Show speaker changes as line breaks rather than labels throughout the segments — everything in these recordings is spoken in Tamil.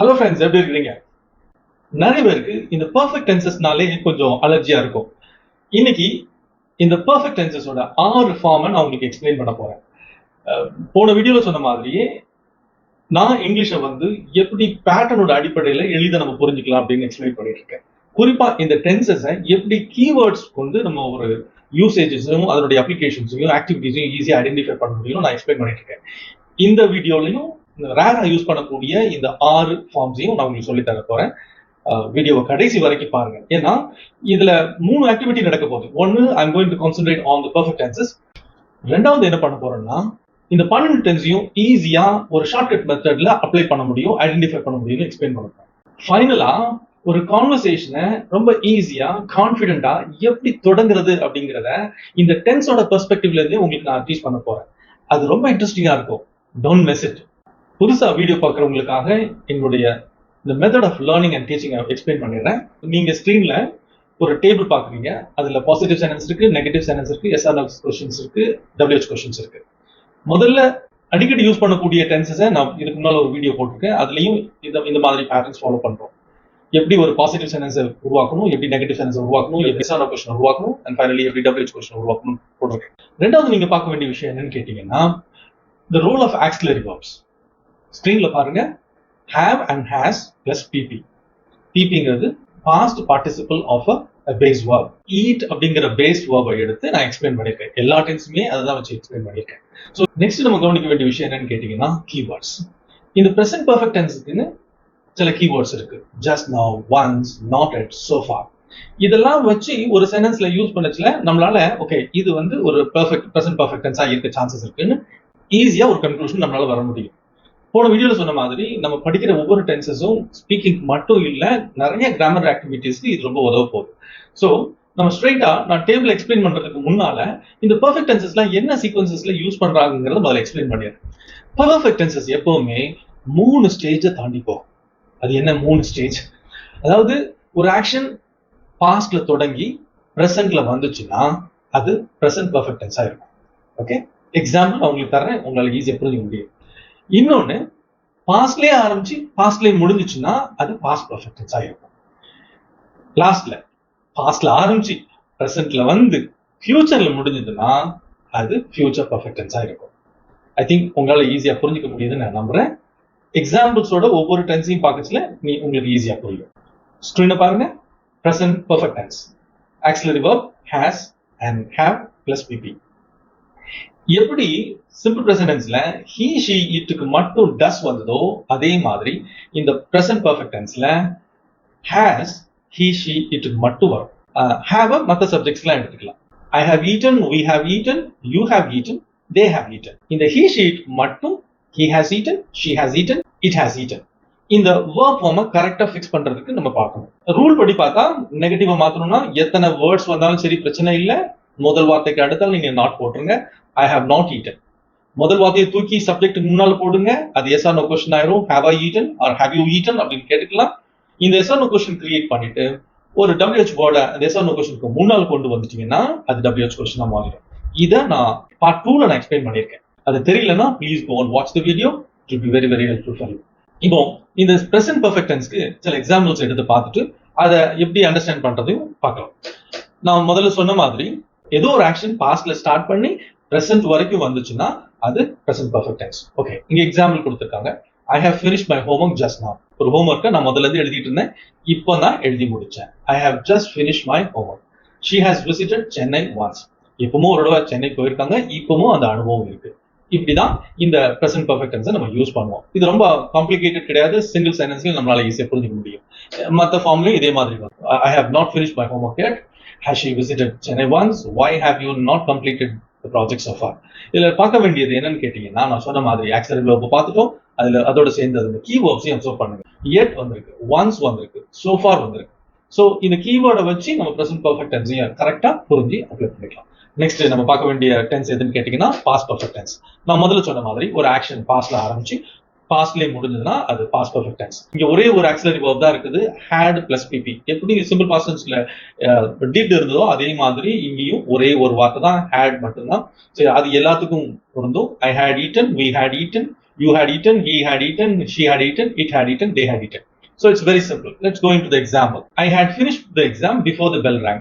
ஹலோ ஃப்ரெண்ட்ஸ், எப்படி இருக்கிறீங்க? நிறைய பேருக்கு இந்த பெர்ஃபெக்ட் டென்சஸ்னாலே கொஞ்சம் அலர்ஜியா இருக்கும். இன்னைக்கு இந்த பெர்ஃபெக்ட் டென்சஸோட 6 ஃபார்மை நான் உங்களுக்கு எக்ஸ்பிளைன் பண்ண போறேன். போன வீடியோல சொன்ன மாதிரியே நான் இங்கிலீஷை எப்படி பேட்டர்னோட அடிப்படையில் எளிதாக நம்ம புரிஞ்சுக்கலாம் அப்படின்னு எக்ஸ்பிளைன் பண்ணிட்டு இருக்கேன். குறிப்பா இந்த டென்சஸை எப்படி கீவேர்ட்ஸ் கொண்டு நம்ம ஒரு யூசேஜஸையும் அதனுடைய அப்ளிகேஷன்ஸையும் ஆக்டிவிட்டிஸையும் ஈஸியாக ஐடென்டிஃபை பண்ண முடியும் நான் எக்ஸ்பிளைன் பண்ணிட்டு இருக்கேன். இந்த வீடியோலையும் ரேரா யூஸ் பண்ணக்கூடிய இந்த 6 ஃபார்ம்ஸையும் நான் உங்களுக்கு சொல்லி தர போறேன். வீடியோவை கடைசி வரைக்கும் பாருங்க. ஏன்னா இதுல 3 ஆக்டிவிட்டி நடக்க போகுது. ஒன்னு, I'm going to concentrate on the perfect tenses. ரெண்டாவது என்ன பண்ண போறோம்னா, இந்த 12 டென்ஸையும் ஈஸியா ஒரு ஷார்ட்கட் மெத்தட்ல அப்ளை பண்ண முடியும், ஐடென்டிஃபை பண்ண முடியும்னு எக்ஸ்பிளைன் பண்ண போறேன். ஃபைனலா ஒரு கான்வர்சேஷனை ரொம்ப ஈஸியா கான்ஃபிடென்ட்டா எப்படி தொடங்குறது அப்படிங்கிறத இந்த டென்ஸோட பெர்ஸ்பெக்டிவ்ல இருந்தே உங்களுக்கு நான் டீச் பண்ண போறேன். அது ரொம்ப இன்ட்ரெஸ்டிங்கா இருக்கும். Don't miss it. புதுசா வீடியோ பார்க்குறவங்களுக்காக எங்களுடைய இந்த method of learning and teaching explain பண்ணிடுறேன். நீங்க ஸ்க்ரீன்ல ஒரு டேபிள் பாக்குறீங்க. அதுல பாசிட்டிவ் சென்டென்ஸ் இருக்கு, நெகட்டிவ் சென்டென்ஸ் இருக்கு, எஸ் ஆர் நோ கொஸ்டின்ஸ் இருக்கு, WH கொஸ்டின்ஸ் இருக்கு. முதல்ல அடிக்கடி யூஸ் பண்ணக்கூடிய டென்சஸை நான் இதுக்கு முன்னால ஒரு வீடியோ போட்டிருக்கேன். அதுலயும் இந்த மாதிரி பேட்டர்ன்ஸ் ஃபாலோ பண்றோம். எப்படி ஒரு பாசிட்டிவ் சென்டென்ஸை உருவாக்கணும், எப்படி நெகட்டிவ் சென்டென்ஸ் உருவாக்கணும், எப்படி எஸ் ஆர் நோ கொஸ்டின் உருவாக்கணும், அண்ட் ஃபைனலி எப்படி WH கொஸ்டின் உருவாக்கணும் போட்டிருக்கேன். ரெண்டாவது நீங்க பார்க்க வேண்டிய விஷயம் என்னன்னு கேட்டீங்கன்னா, the role of auxiliary verbs. ஸ்கிரீன்ல பாருங்க, have and has plus pp. ppங்கிறது past participle of a base verb. eat அப்படிங்கிற base verb எடுத்து நான் எக்ஸ்பிளைன் பண்ணிருக்கேன். எல்லா டென்ஸுமே அதை தான் வச்சு எக்ஸ்பிளைன் பண்ணிருக்கேன். ஸோ நெக்ஸ்ட் நம்ம கவனிக்க வேண்டிய விஷயம் என்னன்னு கேட்டீங்கன்னா, கீவேர்ட்ஸ். இந்த பிரசன்ட் பர்ஃபெக்ட் டென்ஸுக்குன்னு சில கீவேர்ட்ஸ் இருக்கு. just now, once, not yet, so far. இதெல்லாம் வச்சு ஒரு சென்டென்ஸ்ல யூஸ் பண்ணச்சுல நம்மளால ஓகே இது ஒரு பெர்ஃபெக்ட் பிரசன்ட் பர்ஃபெக்ட் டென்ஸா இருக்க சான்சஸ் இருக்குன்னு ஈஸியா ஒரு கன்க்ளூஷன் நம்மளால வர முடியும். போன வீடியோல சொன்ன மாதிரி நம்ம படிக்கிற ஒவ்வொரு டென்சஸும் ஸ்பீக்கிங் மட்டும் இல்ல, நிறைய கிராமர் ஆக்டிவிட்டிஸ்க்கு இது ரொம்ப உதவ போகுது. ஸோ நம்ம ஸ்ட்ரைட்டா நான் டேபிள் எக்ஸ்பிளைன் பண்றதுக்கு முன்னால இந்த பெர்ஃபெக்ட் டென்சஸ்லாம் என்ன சீக்வன்சஸ்ல யூஸ் பண்றாங்கிறத முதல்ல எக்ஸ்பிளைன் பண்ணிடுறேன். பெர்ஃபெக்ட் டென்சஸ் எப்பவுமே 3 ஸ்டேஜை தாண்டி போகும். அது என்ன 3 ஸ்டேஜ்? அதாவது ஒரு ஆக்ஷன் பாஸ்ட்ல தொடங்கி பிரசன்ட்ல வந்துச்சுன்னா அது பிரசன்ட் பெர்ஃபெக்ட் டென்ஸா இருக்கும். ஓகே, எக்ஸாம்பிள் நான் உங்களுக்கு தரேன், உங்களால ஈஸியா புரிஞ்சுக்க முடியும். இன்னொன்னு, பாஸ்ட்லயே ஆரம்பிச்சு பாஸ்ட்லயே முடிஞ்சுச்சுன்னா அது பாஸ்ட் பெர்ஃபெக்ட் டென்ஸ் ஆயிருக்கும். லாஸ்ட்ல பாஸ்ட்ல ஆரம்பிச்சு பிரசன்ட்ல ஃபியூச்சர்ல முடிஞ்சதுன்னா அது ஃபியூச்சர் பெர்ஃபெக்ட் டென்ஸ் ஆயிருக்கும். ஐ திங்க் உங்களால ஈஸியா புரிஞ்சுக்க முடியுதுன்னு நான் நம்புறேன். எக்ஸாம்பிள்ஸோட ஒவ்வொரு டென்ஸையும் பார்க்கச்சுல உங்களுக்கு ஈஸியா புரியும். ஸ்கிரீனை பாருங்க. Present perfect tense, auxiliary verb has and have plus pp. எப்படி சிம்பிள் பிரசன்ட் டென்ஸ்ல he she itக்கு மட்டும் does வந்ததோ அதே மாதிரி இந்த பிரசன்ட் பெர்ஃபெக்ட் டென்ஸ்ல has he she itக்கு மட்டும் வரும். have மற்ற சப்ஜெக்ட்ஸ்லாம் எடுத்துக்கலாம். I have eaten, we have eaten, you have eaten, they have eaten. இந்த he she மட்டும் he has eaten, she has eaten, it has eaten. இந்த verb form கரெக்டா ஃபிக்ஸ் பண்றதுக்கு நம்ம பார்க்கணும். ரூல் படி பார்த்தா நெகட்டிவா மாத்தணும்னா எத்தனை வேர்ட்ஸ் வந்தாலும் சரி பிரச்சனை இல்லை. முதல் வார்த்தைக்கு அடுத்தாலும் நீங்க நாட் போட்டுருங்க. I have not eaten. முதல் வார்த்தையை தூக்கி சப்ஜெக்ட்டுக்கு முன்னால போடுங்க. அது எஸ் ஆர் நோ கொஸ்டின் ஆயிரும். have I eaten or have you eaten அப்படின்னு கேட்டுக்கலாம். இந்த yes or no question create பண்ணிட்டு ஒரு WH வேர்டை அந்த எஸ் ஆர் நோ கொஸ்டினுக்கு முன்னால் கொண்டு வந்துட்டீங்கன்னா அது WH கொஸ்டினா மாறிடும். இதை நான் பார்ட் 2ல நான் எக்ஸ்பிளைன் பண்ணியிருக்கேன். அது தெரியலன்னா please go and watch the video. It will be very very helpful for you. இப்போ இந்த பிரசன்ட் பெர்ஃபெக்ட் டென்ஸ்க்கு சில எக்ஸாம்பிள்ஸ் எடுத்து பார்த்துட்டு அதை எப்படி அண்டர்ஸ்டாண்ட் பண்றதையும் பார்க்கலாம். நான் முதல்ல சொன்ன மாதிரி ஏதோ ஒரு ஆக்ஷன் பாஸ்ட்ல ஸ்டார்ட் பண்ணி பிரசன்ட் வரைக்கும் வந்துச்சுன்னா அது பிரசன்ட் பெர்ஃபெக்ட் டென்ஸ். ஓகே, இங்க எக்ஸாம்பிள் கொடுத்திருக்காங்க. I have finished my homework just now. ஒரு ஹோம்வொர்க்கை நான் முதல்ல இருந்து எழுதிட்டு இருந்தேன், இப்போ நான் எழுதி முடிச்சேன். I have just finished my homework. She has visited Chennai once. இப்பவும் ஒரு தடவை சென்னை போயிருக்காங்க, இப்பவும் அந்த அனுபவம் இருக்கு. இப்படிதான் இந்த பிரசன்ட் பெர்ஃபெக்ட் டென்ஸை நம்ம யூஸ் பண்ணுவோம். இது ரொம்ப காம்ப்ளிகேட்டட் கிடையாது. சிங்கிள் சென்டென்ஸ்ல நம்மளால ஈஸியா புரிஞ்சுக்க முடியும். மற்ற ஃபார்ம்லயும் இதே மாதிரி வரும். I have not finished my homework yet. Has she visited Chennai once? Why have you not completed the project so far? இதுல பார்க்க வேண்டியது என்னன்னு கேட்டீங்கன்னா, நான் சொன்ன மாதிரி ஆக்ஸிலரி வெர்ப் பார்த்துட்டோம். அதோட சேர்ந்து அந்த கீவேர்ட்ஸையும் அப்சர்வ் பண்ணுங்க. yet வந்திருக்கு, once வந்திருக்கு, so far வந்திருக்கு. ஸோ இந்த கீவேர்டை வச்சு நம்ம பிரசன்ட் பெர்ஃபெக்ட் டென்ஸையும் கரெக்டா புரிஞ்சு அப்ளை பண்ணிக்கலாம். நெக்ஸ்ட் நம்ம பார்க்க வேண்டிய டென்ஸ் எதுன்னு கேட்டீங்கன்னா பாஸ்ட் பெர்ஃபெக்ட் டென்ஸ். நான் முதல்ல சொன்ன மாதிரி ஒரு ஆக்ஷன் பாஸ்ட்ல ஆரம்பிச்சு பாஸ்ட்லயே முடிஞ்சதுன்னா அது பாஸ்ட் பெர்ஃபெக்ட் டென்ஸ். இங்க ஒரே ஒரு ஆக்ஸிலரி வெர்ப் தான் இருக்குது, had plus pp. எப்படி சிம்பிள் பாஸ்ட் டென்ஸ்ல did இருந்ததோ அதே மாதிரி இங்கேயும் ஒரே ஒரு வார்த்தை தான் had மட்டும்தான். சரி, அது எல்லாத்துக்கும் பொருந்தும். I had eaten, we had eaten, You had eaten, he had eaten, she had eaten, it had eaten, they had eaten. So it's very simple. Let's go into the example. I had finished the exam before the bell rang.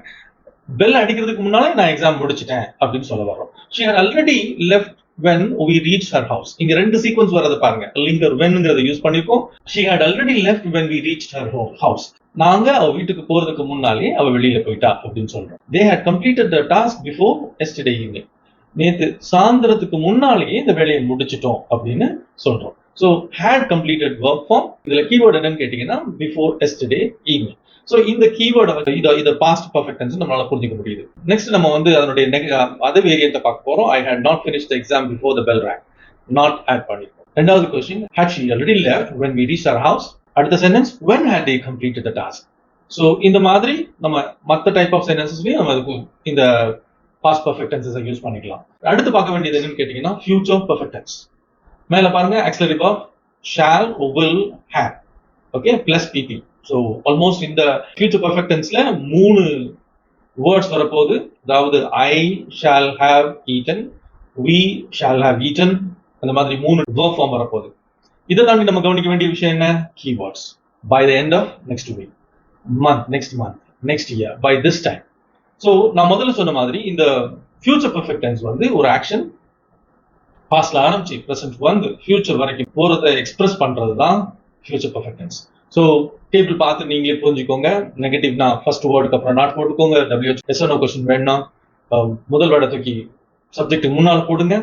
Bell அடிக்கிறதுக்கு முன்னாலே நான் எக்ஸாம் முடிச்சிட்டேன் அப்படின்னு சொல்ல வரோம். She had already left when we reached her house. இங்க ரெண்டு சீக்வன்ஸ் வரது பாருங்க. லிங்கர் whenங்கறத யூஸ் பண்ணிருக்கோம். She had already left when we reached her house. நாங்க அவ வீட்டுக்கு போறதுக்கு முன்னாலே அவ வெளியில போயிட்டா அப்படின்னு சொல்றோம். They had completed the task before yesterday evening. நேத்து சாயந்தரத்துக்கு முன்னாலேயே இந்த வேலையை முடிச்சிட்டோம் அப்படின்னு சொல்றோம். So had completed verb form. இதுல கீவேர்ட் என்னன்னு கேட்டீங்கன்னா before yesterday evening. So இந்த கீவேர்ட் இத past perfect tense நம்மளால புரிஞ்சுக்க முடியுது. நெக்ஸ்ட் நம்ம வந்து அதனுடைய அதே வேரியன்ட்ட பார்க்க போறோம். I had not finished the exam before the bell rang. Not add பண்ணிருக்கோம். ரெண்டாவது question, had she already left when we reached our house? அடுத்த sentence, when had they completed the task? So இந்த மாதிரி நம்ம மத்த டைப் ஆஃப் சென்டென்சஸ்லயும் நம்ம இந்த past perfect tenses யூஸ் பண்ணிக்கலாம். அடுத்து பார்க்க வேண்டியது என்னன்னு கேட்டீங்கன்னா future perfect tense. மேல பாருங்க auxiliary verb shall, will, have. Okay, plus pp. So almost இந்த future perfect tenseல மூணு வேர்ட்ஸ் வரப்போகுது. அதாவது I shall have eaten, we shall have eaten, அந்த மாதிரி மூணு verb form வரப்போகுது. இதை தாண்டி நம்ம கவனிக்க வேண்டிய விஷயம் என்ன? Keywords. By the end of next week, next month, next year, by this time. So நான் முதல்ல சொன்ன மாதிரி இந்த future perfect tense வந்து ஒரு ஆக்ஷன் பாஸ்ட்ல ஆரம்பிச்சு பிரசன்ட் வந்து ஃபியூச்சர் வரைக்கும் போறதை எக்ஸ்பிரஸ் பண்றது தான் future perfect tense. So table பார்த்து நீங்களே புரிஞ்சுக்கோங்க. நெகட்டிவ்னா ஃபர்ஸ்ட் வேர்டுக்கு அப்புறம் நாட் போட்டுக்கோங்க. டபிள்யூஹெச் எஸ்ஓ கொஸ்டின் வேணும்னா முதல் வேர்டை தூக்கி சப்ஜெக்ட்டுக்கு முன்னால் போடுங்க.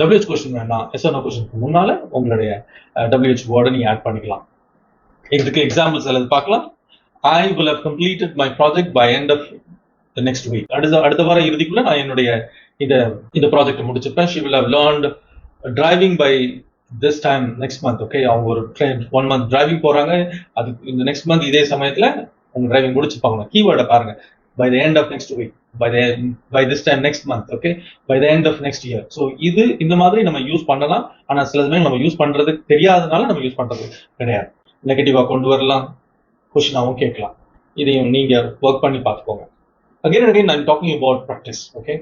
டபிள்யூஹெச் கொஸ்டின் வேணாம் எஸ்ஓ கொஸ்டினுக்கு முன்னால உங்களுடைய டபிள்யூஹெச் வேர்டை நீங்க ஆட் பண்ணிக்கலாம். இதுக்கு எக்ஸாம்பிள்ஸ் எல்லாம் பார்க்கலாம். I will have completed my project by end of the next week. அடுத்த வார இறுதிக்குள்ள நான் என்னுடைய இந்த project முடிச்சிருப்பேன். She will have learned driving by this time next month. Okay, அவங்க ஒரு 1 month டிரைவிங் போறாங்க. அது இந்த நெக்ஸ்ட் மந்த் இதே சமயத்துல அவங்க டிரைவிங் முடிச்சுப்பாங்க. கீவேர்டை பாருங்க. by the end of next week, by this time next month, okay, by the end of next year. So இது இந்த மாதிரி நம்ம யூஸ் பண்ணலாம். ஆனா சில சமயம் நம்ம யூஸ் பண்றது தெரியாதனால நம்ம யூஸ் பண்றது கிடையாது. நெகட்டிவா கொண்டு வரலாம், கொஸ்டினாவும் கேட்கலாம். இதையும் நீங்க ஒர்க் பண்ணி பார்த்துக்கோங்க. again and again I'm talking about practice. Okay,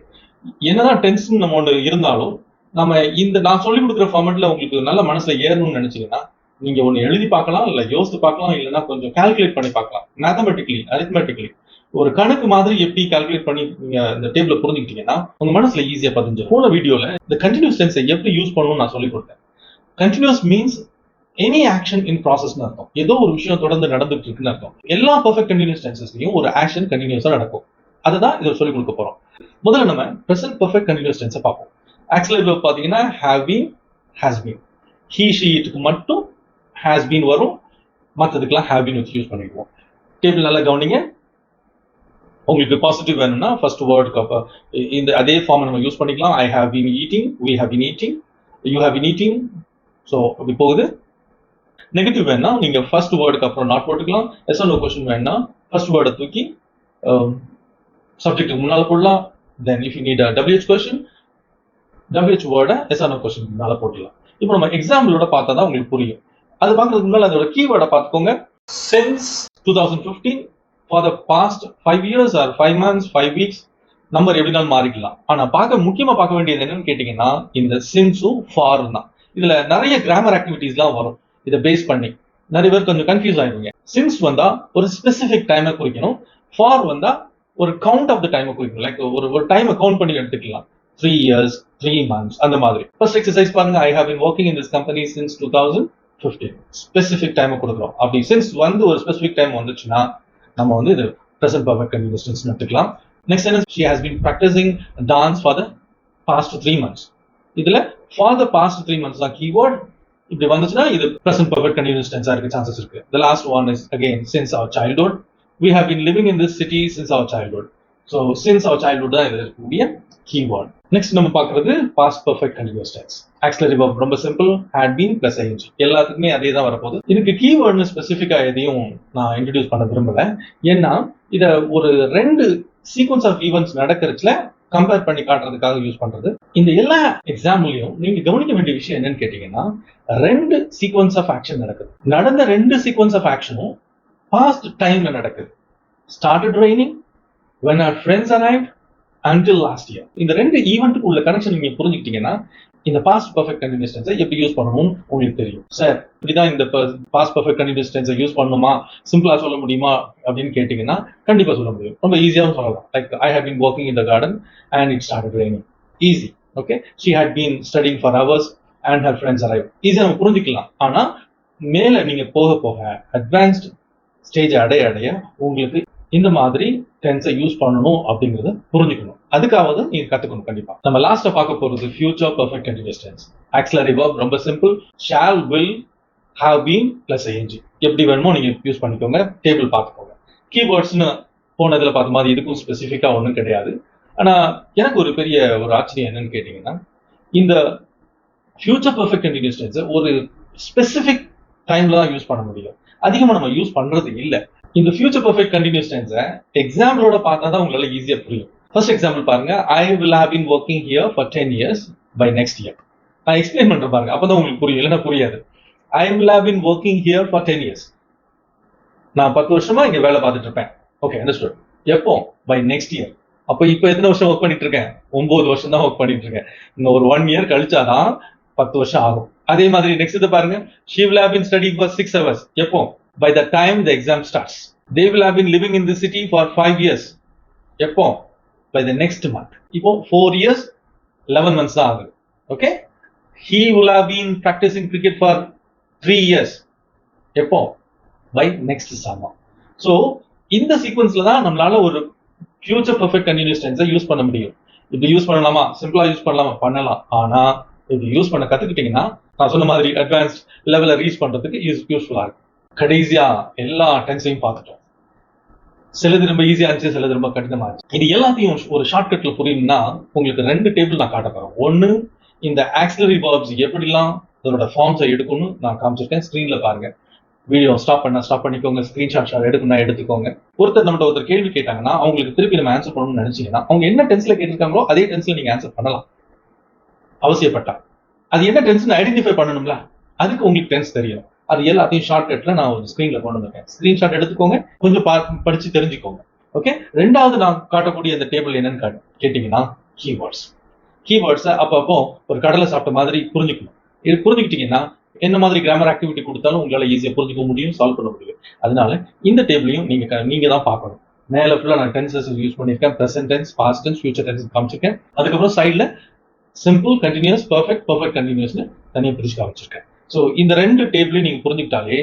என்னதான் டென்ஷன் நம்ம ஒன்று இருந்தாலும் நம்ம இந்த நான் சொல்லி கொடுக்குற ஃபார்மேட்ல உங்களுக்கு நல்ல மனசுல ஏறணும்னு நினைச்சீங்கன்னா நீங்க ஒன்று எழுதி பார்க்கலாம், இல்ல யோசித்து பார்க்கலாம், இல்லைன்னா கொஞ்சம் கால்குலேட் பண்ணி பார்க்கலாம். மேத்தமெட்டிக்கலி அரித்மெட்டிக்கலி ஒரு கணக்கு மாதிரி எப்படி கால்குலேட் பண்ணி நீங்க இந்த டேபிள புரிஞ்சுக்கிட்டீங்கன்னா உங்க மனசுல ஈஸியா பதிஞ்சிடும். போன வீடியோல இந்த கண்டினியூஸ் டென்ஸை எப்படி யூஸ் பண்ணணும்னு நான் சொல்லி கொடுத்தேன். Continuous means any action in ப்ராசஸ்னு அர்த்தம். ஏதோ ஒரு விஷயம் தொடர்ந்து நடந்துட்டு இருக்குன்னு அர்த்தம். எல்லா பர்ஃபெக்ட் கண்டினியூஸ் டென்சஸ்லயும் ஒரு ஆக்ஷன் கண்டினியூஸா நடக்கும். அதுதான் இதை சொல்லி கொடுக்க போறோம். முதல்ல நம்ம present perfect continuous tense பார்ப்போம். auxiliary verb பாத்தீங்கன்னா have been, has been. he she க்கு மட்டும் has been வரும், மற்றதுக்கெல்லாம் have been வச்சு யூஸ் பண்ணிக்குவோம். டேபிள் நல்லா கவனிங்க. உங்களுக்கு பாசிட்டிவ் வேணும்னா ஃபர்ஸ்ட் வேர்டுக்கு இந்த அதே ஃபார்ம் நம்ம யூஸ் பண்ணிக்கலாம். I have been eating, we have been eating, you have been eating. So அப்படி போகுது. நெகட்டிவ் வேணா நீங்க ஃபர்ஸ்ட் வேர்டுக்கு அப்புறம் நாட் போட்டுக்கலாம். எஸ் நோ கொஸ்டின் வேணா ஃபர்ஸ்ட் வேர்டை தூக்கி சப்ஜெக்ட்டுக்கு முன்னால போடலாம். Then if you need a WH question, WH word yes or no question மேல போடலாம். இப்போ நம்ம எக்ஸாம்பிளோட பார்த்தா தான் உங்களுக்கு புரியும். அது பார்க்கறதுக்கு முன்னால அதோட கீவேர்டை பார்த்துக்கோங்க. Since 2015 for the past 5 years or 5 months 5 weeks number எப்படினாலும் மாறிக்கலாம். ஆனா முக்கியமா பார்க்க வேண்டியது என்னன்னு கேட்டீங்கன்னா இந்த சின்ஸும் ஃபாரும் தான். இதுல நிறைய கிராமர் ஆக்டிவிட்டிஸ்லாம் வரும். இதை பேஸ் பண்ணி நிறைய பேர் கொஞ்சம் கன்ஃபியூஸ் ஆயிடுவீங்க. சின்ஸ் வந்தா ஒரு ஸ்பெசிபிக் டைமை குறிக்கணும். ஃபார் வந்தா ஒரு கவுண்ட் ஆஃப் த டைமை குறிக்கணும். லைக் ஒரு டைமை கவுண்ட் பண்ணி எடுத்துக்கலாம். 3 years 3 months அந்த மாதிரி. ஃபர்ஸ்ட் எக்ஸசைஸ் பாருங்க. I have been working in this company since 2015. Specific டைமை கொடுக்குறோம். அப்படி சின்ஸ் வந்து ஒரு ஸ்பெசிபிக் டைம் வந்துச்சுன்னா நம்ம வந்து இது present perfect continuous tense எடுத்துக்கலாம். Next sentence, she has been practicing dance for the past 3 months. இதுல for the past 3 months தான் keyword. இப்படி வந்துச்சுன்னா இது present perfect continuous tense இருக்க சான்சஸ் இருக்கு. The last one is again since our childhood. We have been living in this city since our childhood. So since our childhood தான் இது இருக்கக்கூடிய keyword. Next நம்ம பார்க்கிறது past perfect continuous tense. Auxiliary verb ரொம்ப simple, had been plus ing. எல்லாத்துக்குமே அதே தான் வரப்போகுது. இதுக்கு keywordனு ஸ்பெசிஃபிக்கா எதையும் நான் இன்ட்ரோடியூஸ் பண்ண விரும்பல. ஏன்னா இத ஒரு 2 சீக்வன்ஸ் ஆஃப் ஈவெண்ட்ஸ் நடக்கிறதுல கம்பேர் பண்ணி காட்டுறதுக்காக யூஸ் பண்றது. இந்த எல்லா எக்ஸாம்பிளையும் நீங்க கவனிக்க வேண்டிய விஷயம் என்னன்னு கேட்டீங்கன்னா 2 சீக்வன்ஸ் ஆஃப் ஆக்ஷன் நடக்குது. நடந்த 2 சீக்வன்ஸ் ஆஃப் ஆக்ஷனும் பாஸ்ட் டைம்ல நடக்குது. Started raining when our friends arrived until last year. இந்த 2 ஈவெண்ட்டுக்கு உள்ள கனெக்ஷன் நீங்க புரிஞ்சுக்கிட்டீங்கன்னா இந்த பாஸ்ட் பர்ஃபெக்ட் கண்டினியூஸ் டென்ஸை எப்படி யூஸ் பண்ணணும்னு உங்களுக்கு தெரியும். சார் இப்படிதான் இந்த பாஸ்ட் பர்ஃபெக்ட் கண்டினியூஸ் டென்ஸை யூஸ் பண்ணணுமா, சிம்பிளா சொல்ல முடியுமா அப்படின்னு கேட்டீங்கன்னா கண்டிப்பா சொல்ல முடியும். ரொம்ப ஈஸியாகவும் சொல்லலாம். Like I have been walking in the garden and it started raining. Easy. Okay, she had been studying for hours and her friends arrive. ஈஸியா நம்ம புரிஞ்சுக்கலாம். ஆனா மேல நீங்க போக போக அட்வான்ஸ்ட் ஸ்டேஜ் அடைய அடைய உங்களுக்கு இந்த மாதிரி டென்ஸை யூஸ் பண்ணணும் அப்படிங்கறத புரிஞ்சுக்கணும். அதுக்காக தான் நீங்க கத்துக்கணும். கண்டிப்பா நம்ம லாஸ்டா பார்க்க போறது future perfect continuous tense. Auxiliary verb ரொம்ப simple. Shall, will, have been plus ING. எப்படி வேணுமோ நீங்க யூஸ் பண்ணிக்கோங்க. டேபிள் பார்த்துக்கோங்க. கீவேர்ட்ஸ்னு போனதுல பார்த்த மாதிரி இதுக்கும் ஸ்பெசிஃபிக்கா ஒன்றும் கிடையாது. ஆனா எனக்கு ஒரு பெரிய ஒரு ஆச்சரியம் என்னன்னு கேட்டீங்கன்னா, இந்த ஃபியூச்சர் பெர்ஃபெக்ட் கண்டினியூஸ் டென்ஸை ஒரு ஸ்பெசிஃபிக் டைம்ல தான் யூஸ் பண்ண முடியும். அதிகமா நம்ம யூஸ் பண்றது இல்லை. இந்த ஃபியூச்சர் பெர்ஃபெக்ட் கண்டினியூஸ் டென்ஸை எக்ஸாம்பிளோட பார்த்தா தான் உங்களால ஈஸியா புரியும். ஃபர்ஸ்ட் எக்ஸாம்பிள் பாருங்க. I will have been working here for 10 years by next year. நான் எக்ஸ்பிளைன் பண்றேன் பாருங்க, அப்பதான் உங்களுக்கு புரியும், இல்லைன்னா புரியாது. I will have been working here for 10 years. நான் 10 வருஷமா இங்க வேலை பார்த்துட்டு இருப்பேன். Okay, understood. எப்போ? By next year. அப்போ இப்போ எத்தனை வருஷம் ஒர்க் பண்ணிட்டு இருக்கேன்? 9 வருஷம் தான் ஒர்க் பண்ணிட்டு இருக்கேன். இன்னும் ஒரு 1 year கழிச்சாதான் 10 வருஷம் ஆகும். அதே மாதிரி நெக்ஸ்ட் இது பாருங்க. she will have been studying for 6 hours. எப்போ? by the time the exam starts. they will have been living in the city for 5 years. எப்போ? by the next month. இப்போ 4 years 11 months தான் ஆகுது. Okay, he will have been practicing cricket for 3 years. எப்போ? by next summer. so இந்த சீக்வன்ஸ்ல தான் நம்மளால ஒரு ஃபியூச்சர் பெர்ஃபெக்ட் கண்டினியூஸ் டென்ஸை யூஸ் பண்ண முடியும். இப்படி யூஸ் பண்ணலாமா? சிம்பிளா யூஸ் பண்ணலாமா? பண்ணலாம். ஆனா இது யூஸ் பண்ண கத்துக்கிட்டீங்கன்னா நான் சொன்ன மாதிரி அட்வான்ஸ்ட் லெவல ரீச் பண்றதுக்கு யூஸ்ஃபுல்லா இருக்கும். கடைசியா எல்லா டென்ஸையும் பார்த்துட்டோம். சிலது ரொம்ப ஈஸியா இருந்துச்சு, சிலது ரொம்ப கடினமா இருந்துச்சு. இது எல்லாத்தையும் ஒரு ஷார்ட்கட்ல புரியணும்னா உங்களுக்கு 2 டேபிள் நான் காட்ட போறேன். ஒன்னு, இந்த ஆக்ஸிலரி வெர்ப்ஸ் எப்படிலாம் அதோட ஃபார்ம்ஸை எடுக்கணும்னு நான் காமிச்சிருக்கேன். ஸ்கிரீன்ல பாருங்க. வீடியோ ஸ்டாப் பண்ணிக்கோங்க. ஸ்கிரீன்ஷாட் எடுக்கணும்னா எடுத்துக்கோங்க. ஒருத்தர் கேள்வி கேட்டாங்கன்னா அவங்களுக்கு திருப்பி நம்ம ஆன்சர் பண்ணணும்னு நினைச்சீங்கன்னா அவங்க என்ன டென்ஸ்ல கேட்டிருக்காங்களோ அதே டென்ஸ்ல நீங்க ஆன்சர் பண்ணலாம் அவசியப்பட்டா. அது என்ன டென்ஸ் ஐடென்டிஃபை பண்ணணும்ல, அதுக்கு உங்களுக்கு டென்ஸ் தெரியும். அது எல்லாத்தையும் ஷார்ட்கட்ல நான் ஒரு ஸ்கிரீன்ல கொண்டு வந்திருக்கேன். ஸ்கிரீன்ஷாட் எடுத்துக்கோங்க, கொஞ்சம் படிச்சு தெரிஞ்சுக்கோங்க. ஓகே, ரெண்டாவது நான் காட்டக்கூடிய இந்த டேபிள் என்னன்னு கேட்டீங்கன்னா கீவேர்ட்ஸ். கீவேர்ட்ஸை அப்பப்போ ஒரு கடலை சாப்பிட்ட மாதிரி புரிஞ்சுக்கணும். இது புரிஞ்சுக்கிட்டீங்கன்னா என்ன மாதிரி கிராமர் ஆக்டிவிட்டி கொடுத்தாலும் உங்களால ஈஸியா புரிஞ்சுக்க முடியும், சால்வ் பண்ண முடியும். அதனால இந்த டேபிளையும் நீங்க தான் பார்க்கணும். மேல ஃபுல்லா நான் டென்சஸ் யூஸ் பண்ணியிருக்கேன். Present tense, past tense, future tense காமிச்சிருக்கேன். அதுக்கப்புறம் சைட்ல சிம்பிள், கண்டினியூஸ், பெர்ஃபெக்ட், பெர்ஃபெக்ட் கண்டினியூஸ்னு தனியாக பிரிச்சு காமிச்சிருக்கேன். ஸோ இந்த 2 டேபிளையும் நீங்க புரிஞ்சுக்கிட்டாலே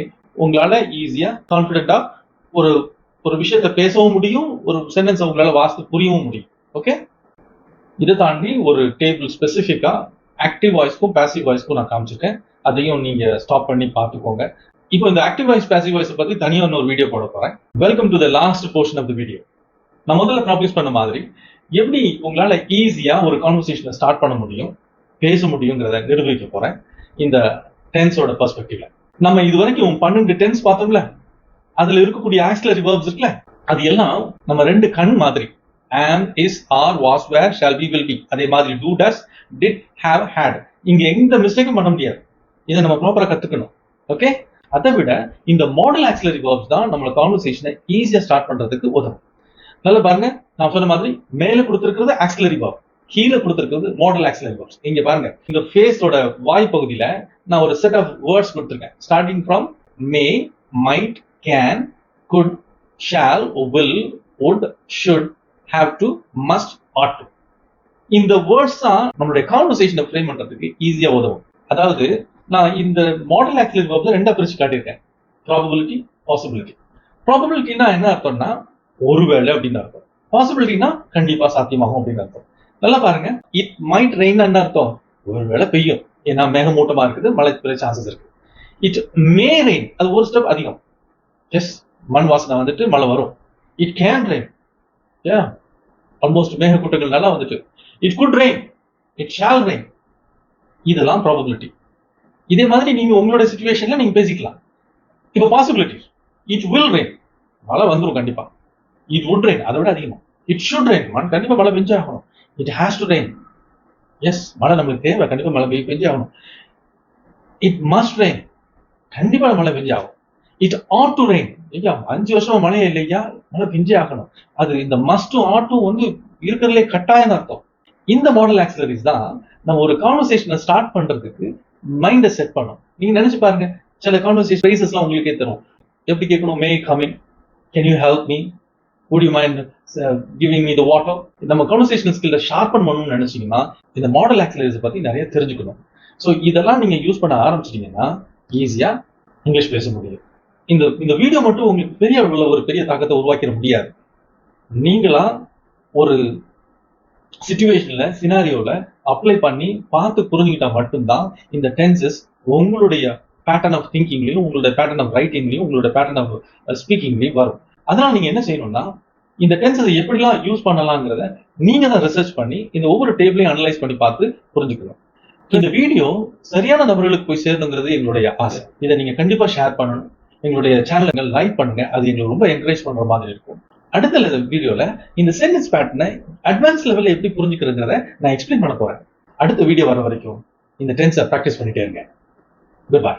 உங்களால ஈஸியா கான்ஃபிடென்ட்டா ஒரு விஷயத்த பேசவும் முடியும், ஒரு சென்டென்ஸ் உங்களால வாசித்து புரியவும் முடியும். ஓகே, இதை தாண்டி ஒரு டேபிள் ஸ்பெசிஃபிக்கா ஆக்டிவ் வாய்ஸ்க்கும் பாசிவ் வாய்ஸ்க்கும் நான் காமிச்சிருக்கேன். அதையும் நீங்க ஸ்டாப் பண்ணி பார்த்துக்கோங்க. இப்போ இந்த ஆக்டிவ் வாய்ஸ், பாசிவ் வாய்ஸ் பத்தி தனியாக இன்னொரு வீடியோ போட போறேன். Welcome to the last portion of the video. நான் முதல்ல ப்ராக்டிஸ் பண்ண மாதிரி எப்படி உங்களால ஈஸியா ஒரு கான்வர்சேஷனை ஸ்டார்ட் பண்ண முடியும், பேச முடியுங்கிறத நிரூபிக்க போறேன் இந்த டென்ஸோட பெர்ஸ்பெக்டிவ்ல. நம்ம இது வரைக்கும் 12 டென்ஸ் பார்த்தோம்ல, அதுல இருக்கக்கூடிய ஆக்ஸிலரி வெர்ப்ஸ் இருக்குல்ல, அது எல்லாம் நம்ம 2 கண் மாதிரி. am, is, are, was, were, shall be, will be. அதே மாதிரி do, does, did, have, had. இங்க எந்த மிஸ்டேக்கும் பண்ண முடியாது. இதை நம்ம ப்ராப்பரா கத்துக்கணும். ஓகே, அதை விட இந்த மாடல் ஆக்ஸிலரி வெர்ப்ஸ் தான் நம்மளோட கான்வர்சேஷனை ஈஸியா ஸ்டார்ட் பண்றதுக்கு உதவும். நல்லா பாருங்க, நான் சொன்ன மாதிரி மேல கொடுத்திருக்கிறது ஆக்ஸிலரி வெர்ப், கீழே கொடுத்திருக்கிறது மாடல் ஆக்ஸிலரி வெர்ப்ஸ். இங்க பாருங்க, இந்த ஃபேஸோட வாய் பகுதியில நான் ஒரு செட் ஆஃப் வேர்ட்ஸ் கொடுத்திருக்கேன். Starting from may, might, can, could, shall, will, would, should, have to, must, ought to. இந்த வேர்ட்ஸ் தான் நம்மளுடைய கான்வர்சேஷனை ஃப்ரேம் பண்றதுக்கு ஈஸியா உதவும். அதாவது நான் இந்த மாடல் ஆக்ஸிலரி வெர்ப்ல 2 பிரிச்சு காட்டியிருக்கேன். Probability, possibility. ப்ராபபிலிட்டினா என்ன அர்த்தம்னா ஒருவேளை அப்படின்னு அர்த்தம். பாசிபிலிட்டினா கண்டிப்பா சாத்தியமாகும் அப்படின்னு அர்த்தம். நல்லா பாருங்க, இட் மைட் ரெயின் அர்த்தம் ஒருவேளை பெய்யும், ஏன்னா மேகமூட்டமா இருக்குது, மழை பெய்ய சான்சஸ் இருக்கு. இட் மே ரெயின், அது ஒரு ஸ்டெப் அதிகம். எஸ், மண் வாசனை வந்துட்டு மழை வரும். இட் கேன் ரெயின், ஆல்மோஸ்ட் மேகக்கூட்டங்கள் நல்லா வந்துட்டு. It good rain, it shawl rain. இதெல்லாம் ப்ராபபிலிட்டி. இதே மாதிரி நீங்க உங்களோட சிச்சுவேஷன்ல நீங்க பேசிக்கலாம். இப்போ பாசிபிலிட்டி, இட் வில் ரெயின், மழை வந்துடும் கண்டிப்பா. இட் வுட் ரெயின், அதை விட அதிகமா. இட் ஷுட் ரெயின், கண்டிப்பா மழை பெஞ்சே ஆகணும். It has to rain, yes மழை நம்மளுக்கு தேவை, கண்டிப்பா மழை பெஞ்சே ஆகணும். இட் மஸ்ட் ரெயின், கண்டிப்பா மழை பெஞ்சே ஆகும். இட் ஆட் டு ரெயின், ஐயா 5 வருஷமா மழையே இல்லையா, மழை பெஞ்சே ஆகணும். அது இந்த மஸ்டும் ஆட்டும் வந்து இருக்கிறதுலே கட்டாயம் அர்த்தம். இந்த மாடல் ஆக்சிலரிஸ் தான் நம்ம ஒரு கான்வர்சேஷனை ஸ்டார்ட் பண்றதுக்கு மைண்டை செட் பண்ணும். நீங்க நினைச்சு பாருங்க, சில கான்வர்சேஷன் பிரைசஸ்லாம் உங்களுக்கே தரும். எப்படி கேட்கணும்? May coming, can you help me, would you mind giving me the water? நம்ம கான்வர்சேஷன் ஸ்கில்ல ஷார்பன் பண்ணணும்னு நினைச்சீங்கன்னா இந்த மாடல் ஆக்சிலரிஸ் பத்தி நிறைய தெரிஞ்சுக்கணும். ஸோ இதெல்லாம் நீங்க யூஸ் பண்ண ஆரம்பிச்சிட்டீங்கன்னா ஈஸியா இங்கிலீஷ் பேச முடியும். இந்த வீடியோ மட்டும் உங்களுக்கு பெரிய அளவில் ஒரு பெரிய தாக்கத்தை உருவாக்கிட முடியாது. நீங்களா ஒரு சிச்சுவேஷன்ல சினாரியோல அப்ளை பண்ணி பார்த்து புரிஞ்சுக்கிட்டா மட்டும்தான் இந்த டென்சஸ் உங்களுடைய பேட்டர்ன் ஆஃப் திங்கிங்லையும், உங்களுடைய பேட்டர்ன் ஆஃப் ரைட்டிங்லையும், உங்களுடைய பேட்டர்ன் ஆஃப் ஸ்பீக்கிங்லையும் வரும். அதனால நீங்க என்ன செய்யணும்னா, இந்த டென்சஸை எப்படிலாம் யூஸ் பண்ணலாங்கிறத நீங்க தான் ரிசர்ச் பண்ணி இந்த ஒவ்வொரு டேபிளையும் அனலைஸ் பண்ணி பார்த்து புரிஞ்சுக்கணும். இந்த வீடியோ சரியான நபர்களுக்கு போய் சேரணுங்கிறது எங்களுடைய ஆசை. இதை நீங்க கண்டிப்பா ஷேர் பண்ணணும். எங்களுடைய சேனலை லைக் பண்ணுங்க, அது எங்களுக்கு ரொம்ப என்கரேஜ் பண்ற மாதிரி இருக்கும். அடுத்த வீடியோல இந்த சென்டென்ஸ் பேட்டர்னை அட்வான்ஸ் லெவல்ல எப்படி புரிஞ்சுக்கிறதுங்கிறத நான் எக்ஸ்பிளைன் பண்ண போறேன். அடுத்த வீடியோ வர வரைக்கும் இந்த டென்ஸை ப்ராக்டிஸ் பண்ணிட்டே இருங்க. Good bye.